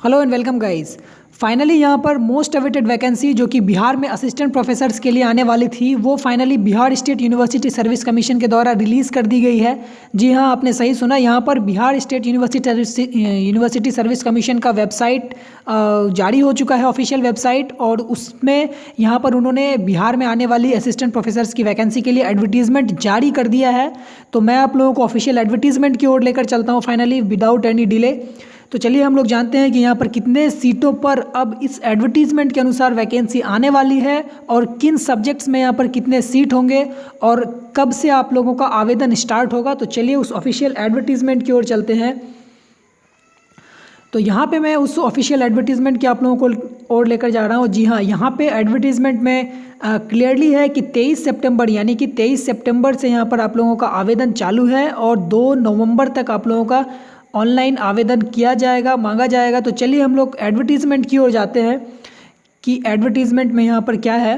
Hello and welcome guys. Finally यहाँ पर most awaited vacancy जो कि बिहार में असिस्टेंट प्रोफेसर्स के लिए आने वाली थी वो finally Bihar state university service commission के द्वारा रिलीज़ कर दी गई है। जी हाँ, आपने सही सुना। यहाँ पर Bihar state university service commission का वेबसाइट जारी हो चुका है, ऑफिशियल वेबसाइट, और उसमें यहाँ पर उन्होंने बिहार में आने वाली असिस्टेंट प्रोफेसर्स की वैकेंसी के लिए एडवर्टीजमेंट जारी कर दिया है। तो मैं आप लोगों को ऑफिशियल एडवर्टीजमेंट की ओर लेकर चलता हूँ फाइनली विदाउट एनी डिले। तो चलिए हम लोग जानते हैं कि यहाँ पर कितने सीटों पर अब इस एडवर्टीजमेंट के अनुसार वैकेंसी आने वाली है और किन सब्जेक्ट्स में यहाँ पर कितने सीट होंगे और कब से आप लोगों का आवेदन स्टार्ट होगा। तो चलिए उस ऑफिशियल एडवर्टीजमेंट की ओर चलते हैं। तो यहाँ पे मैं उस ऑफिशियल एडवर्टीजमेंट की आप लोगों को और लेकर जा रहा हूँ। जी हाँ, यहाँ पे एडवर्टीजमेंट में क्लियरली है कि 23 सितंबर यानी कि 23 सितंबर से यहाँ पर आप लोगों का आवेदन चालू है और 2 नवंबर तक आप लोगों का ऑनलाइन आवेदन किया जाएगा, मांगा जाएगा। तो चलिए हम लोग एडवर्टीजमेंट की ओर जाते हैं कि एडवर्टीजमेंट में यहाँ पर क्या है।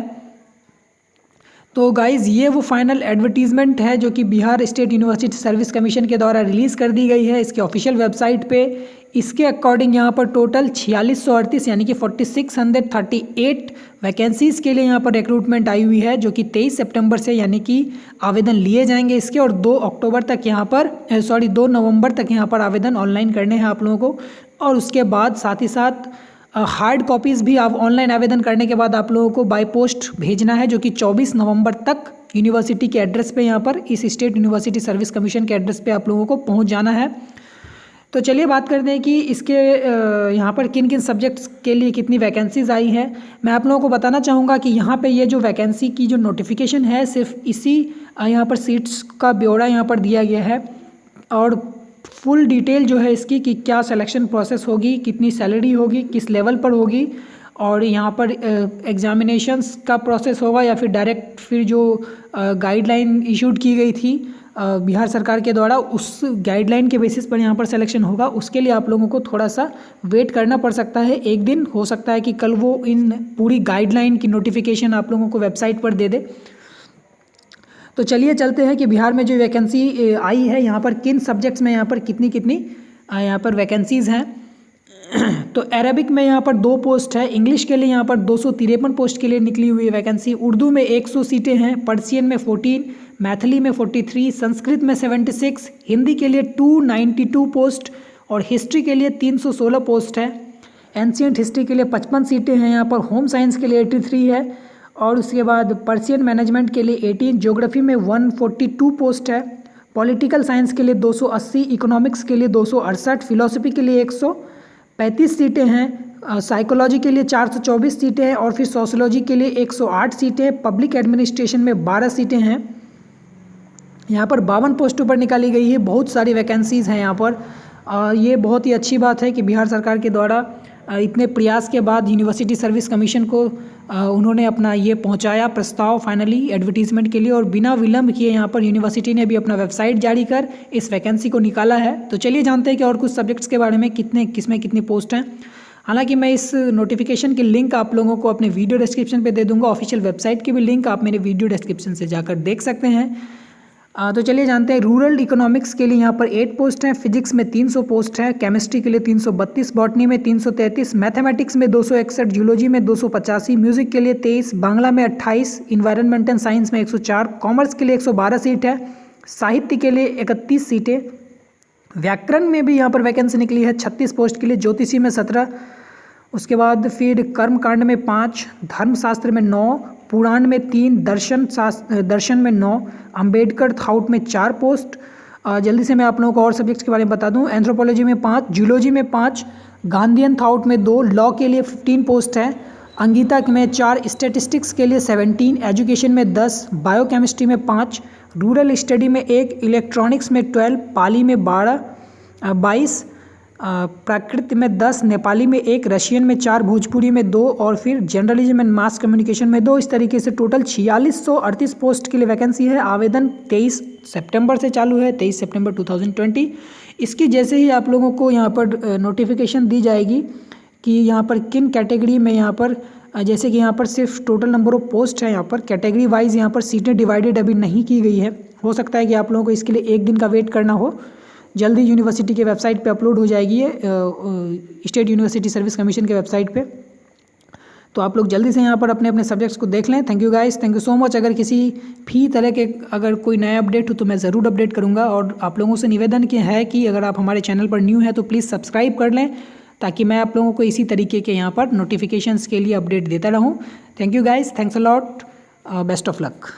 तो गाइज़ ये वो फाइनल एडवर्टीजमेंट है जो कि Bihar state university service commission के द्वारा रिलीज़ कर दी गई है इसके ऑफिशियल वेबसाइट पे। इसके अकॉर्डिंग यहाँ पर टोटल 4638 यानी कि 4638 वैकेंसीज़ के लिए यहाँ पर रिक्रूटमेंट आई हुई है जो कि 23 सितंबर से यानी कि आवेदन लिए जाएंगे इसके, और 2 अक्टूबर तक यहाँ पर 2 नवंबर तक यहाँ पर आवेदन ऑनलाइन करने हैं आप लोगों को। और उसके बाद साथ ही साथ हार्ड कॉपीज़ भी आप ऑनलाइन आवेदन करने के बाद आप लोगों को बाय पोस्ट भेजना है जो कि 24 नवंबर तक यूनिवर्सिटी के एड्रेस पे यहाँ पर इस स्टेट यूनिवर्सिटी सर्विस कमीशन के एड्रेस पे आप लोगों को पहुँच जाना है। तो चलिए बात करते हैं कि इसके यहाँ पर किन किन सब्जेक्ट्स के लिए कितनी वैकेंसीज़ आई हैं। मैं आप लोगों को बताना चाहूँगा कि यहाँ पे ये जो वैकेंसी की जो नोटिफिकेशन है सिर्फ इसी यहाँ पर सीट्स का ब्यौरा यहाँ पर दिया गया है और फुल डिटेल जो है इसकी कि क्या सिलेक्शन प्रोसेस होगी, कितनी सैलरी होगी, किस लेवल पर होगी, और यहाँ पर एग्जामिनेशंस का प्रोसेस होगा या फिर डायरेक्ट फिर जो गाइडलाइन इशूड की गई थी बिहार सरकार के द्वारा उस गाइडलाइन के बेसिस पर यहाँ पर सिलेक्शन होगा। उसके लिए आप लोगों को थोड़ा सा वेट करना पड़ सकता है। एक दिन हो सकता है कि कल वो इन पूरी गाइडलाइन की नोटिफिकेशन आप लोगों को वेबसाइट पर दे दे। तो चलिए चलते हैं कि बिहार में जो वैकेंसी आई है यहाँ पर किन सब्जेक्ट्स में यहाँ पर कितनी कितनी यहाँ पर वैकेंसीज़ हैं। तो अरेबिक में यहाँ पर 2 पोस्ट है, इंग्लिश के लिए यहाँ पर 253 पोस्ट के लिए निकली हुई है वैकेंसी, उर्दू में 100 सीटें हैं, पर्शियन में 14, मैथिली में 43, संस्कृत में 76, हिंदी के लिए 292 पोस्ट और हिस्ट्री के लिए 316 पोस्ट है। एंशिएंट हिस्ट्री के लिए 55 सीटें हैं यहाँ पर, होम साइंस के लिए 83 है और उसके बाद पर्शियन मैनेजमेंट के लिए 18, ज्योग्राफी में 142 पोस्ट है, पॉलिटिकल साइंस के लिए 280, इकोनॉमिक्स के लिए 268, फिलॉसफी के लिए 135 सीटें हैं, साइकोलॉजी के लिए 424 सीटें हैं और फिर सोशोलॉजी के लिए 108 सीटें, पब्लिक एडमिनिस्ट्रेशन में 12 सीटें हैं। यहाँ पर 52 पोस्टों पर निकाली गई है, बहुत सारी वैकेंसीज़ हैं यहाँ पर। ये बहुत ही अच्छी बात है कि बिहार सरकार के द्वारा इतने प्रयास के बाद यूनिवर्सिटी सर्विस कमीशन को उन्होंने अपना ये पहुंचाया प्रस्ताव फाइनली एडवर्टीजमेंट के लिए, और बिना विलंब किए यहाँ पर यूनिवर्सिटी ने भी अपना वेबसाइट जारी कर इस वैकेंसी को निकाला है। तो चलिए जानते हैं कि और कुछ सब्जेक्ट्स के बारे में किसमें कितनी पोस्ट हैं। हालांकि मैं इस नोटिफिकेशन की लिंक आप लोगों को अपने वीडियो डिस्क्रिप्शन पे दे दूंगा, ऑफिशियल वेबसाइट की भी लिंक आप मेरे वीडियो डिस्क्रिप्शन से जाकर देख सकते हैं। तो चलिए जानते हैं रूरल इकोनॉमिक्स के लिए यहाँ पर 8 पोस्ट हैं, फिजिक्स में 300 पोस्ट है, केमिस्ट्री के लिए 332, बॉटनी में 333, मैथमेटिक्स में 261, जियोलॉजी में 285, म्यूजिक के लिए 23, बांग्ला में 28, इन्वायरमेंट एंड साइंस में 104, कॉमर्स के लिए 112 सीट है, साहित्य के लिए 31 सीटें, व्याकरण में भी यहाँ पर वैकेंसी निकली है 36 पोस्ट के लिए, ज्योतिषी में 17, उसके बाद फिर कर्मकांड में 5, धर्मशास्त्र में 9, पुराण में 3, दर्शन में 9, अंबेडकर थाउट में 4 पोस्ट। जल्दी से मैं आप लोगों को और सब्जेक्ट्स के बारे में बता दूं। एंथ्रोपोलॉजी में 5, जूलॉजी में 5, गांधीयन थाउट में 2, लॉ के लिए 15 पोस्ट है, अंगीता में 4, स्टैटिस्टिक्स के लिए 17, एजुकेशन में 10, बायोकेमिस्ट्री में 5, रूरल स्टडी में 1, इलेक्ट्रॉनिक्स में 12, पाली में 22, प्राकृत में 10, नेपाली में 1, रशियन में 4, भोजपुरी में 2 और फिर जर्नलिज्म एंड मास कम्युनिकेशन में 2। इस तरीके से टोटल 4638 पोस्ट के लिए वैकेंसी है। आवेदन 23 सितंबर से चालू है, 23 सितंबर 2020। इसकी जैसे ही आप लोगों को यहाँ पर नोटिफिकेशन दी जाएगी कि यहाँ पर किन कैटेगरी में यहाँ पर जैसे कि यहाँ पर सिर्फ टोटल नंबर ऑफ पोस्ट है, यहाँ पर कैटेगरी वाइज यहाँ पर सीटें डिवाइडेड अभी नहीं की गई है। हो सकता है कि आप लोगों को इसके लिए एक दिन का वेट करना हो। जल्द ही यूनिवर्सिटी के वेबसाइट पे अपलोड हो जाएगी ये स्टेट यूनिवर्सिटी सर्विस कमीशन के वेबसाइट पे। तो आप लोग जल्दी से यहाँ पर अपने अपने सब्जेक्ट्स को देख लें। Thank you guys, thank you so much. अगर किसी भी तरह के अगर कोई नया अपडेट हो तो मैं ज़रूर अपडेट करूँगा। और आप लोगों से निवेदन है कि अगर आप हमारे चैनल पर न्यू हैं तो प्लीज़ सब्सक्राइब कर लें, ताकि मैं आप लोगों को इसी तरीके के यहाँ पर नोटिफिकेशंस के लिए अपडेट देता रहूँ। Thank you guys, thanks a lot, best of luck.